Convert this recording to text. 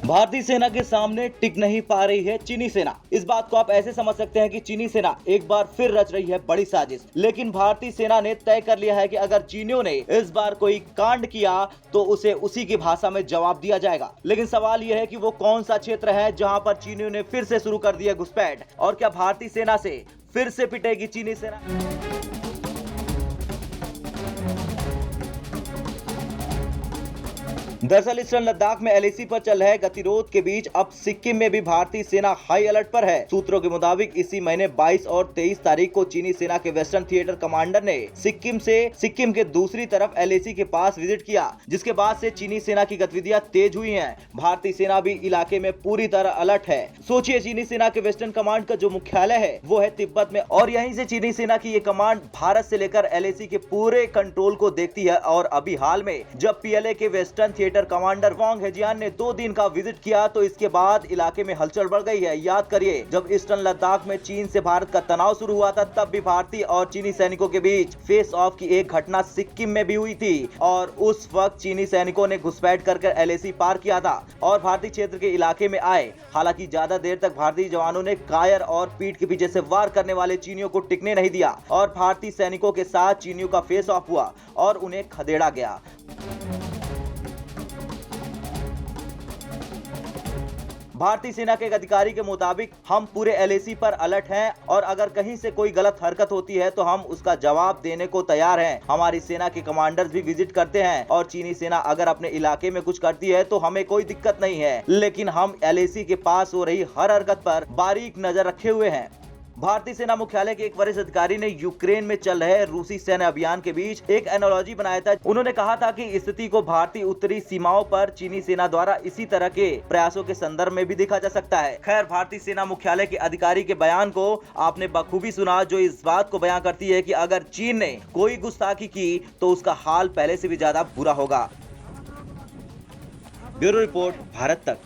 भारतीय सेना के सामने टिक नहीं पा रही है चीनी सेना। इस बात को आप ऐसे समझ सकते हैं कि चीनी सेना एक बार फिर रच रही है बड़ी साजिश। लेकिन भारतीय सेना ने तय कर लिया है कि अगर चीनियों ने इस बार कोई कांड किया तो उसे उसी की भाषा में जवाब दिया जाएगा। लेकिन सवाल यह है कि वो कौन सा क्षेत्र है जहां पर चीनियों ने फिर से शुरू कर दिया घुसपैठ, और क्या भारतीय सेना से फिर से पिटेगी चीनी सेना? दरअसल ईस्टर्न लद्दाख में एलएसी पर चल रहे गतिरोध के बीच अब सिक्किम में भी भारतीय सेना हाई अलर्ट पर है। सूत्रों के मुताबिक इसी महीने 22 और 23 तारीख को चीनी सेना के वेस्टर्न थिएटर कमांडर ने सिक्किम के दूसरी तरफ एलएसी के पास विजिट किया, जिसके बाद से चीनी सेना की गतिविधियां तेज हुई हैं। भारतीय सेना भी इलाके में पूरी तरह अलर्ट है। सोचिए, चीनी सेना के वेस्टर्न कमांड का जो मुख्यालय है वो है तिब्बत में, और यहीं से चीनी सेना की ये कमांड भारत से लेकर एलएसी के पूरे कंट्रोल को देखती है। और अभी हाल में जब पीएलए के वेस्टर्न थिएटर कमांडर वांग हेजियान ने 2 दिन का विजिट किया तो इसके बाद इलाके में हलचल बढ़ गई है। याद करिए, जब ईस्टर्न लद्दाख में चीन से भारत का तनाव शुरू हुआ था तब भी भारतीय और चीनी सैनिकों के बीच फेस ऑफ की एक घटना सिक्किम में भी हुई थी, और उस वक्त चीनी सैनिकों ने घुसपैठ कर एलएसी पार किया था और भारतीय क्षेत्र के इलाके में आए। हालांकि ज्यादा देर तक भारतीय जवानों ने कायर और पीठ के पीछे से वार करने वाले चीनियों को टिकने नहीं दिया और भारतीय सैनिकों के साथ चीनियों का फेस ऑफ हुआ और उन्हें खदेड़ा गया। भारतीय सेना के एक अधिकारी के मुताबिक हम पूरे एलएसी पर अलर्ट हैं और अगर कहीं से कोई गलत हरकत होती है तो हम उसका जवाब देने को तैयार हैं। हमारी सेना के कमांडर्स भी विजिट करते हैं और चीनी सेना अगर अपने इलाके में कुछ करती है तो हमें कोई दिक्कत नहीं है, लेकिन हम एलएसी के पास हो रही हर हरकत पर बारीक नजर रखे हुए हैं। भारतीय सेना मुख्यालय के एक वरिष्ठ अधिकारी ने यूक्रेन में चल रहे रूसी सैन्य अभियान के बीच एक एनालॉजी बनाया था। उन्होंने कहा था कि स्थिति को भारतीय उत्तरी सीमाओं पर चीनी सेना द्वारा इसी तरह के प्रयासों के संदर्भ में भी देखा जा सकता है। खैर, भारतीय सेना मुख्यालय के अधिकारी के बयान को आपने बखूबी सुना, जो इस बात को बयां करती है कि अगर चीन ने कोई गुस्ताखी की तो उसका हाल पहले से भी ज्यादा बुरा होगा। ब्यूरो रिपोर्ट, भारत तक।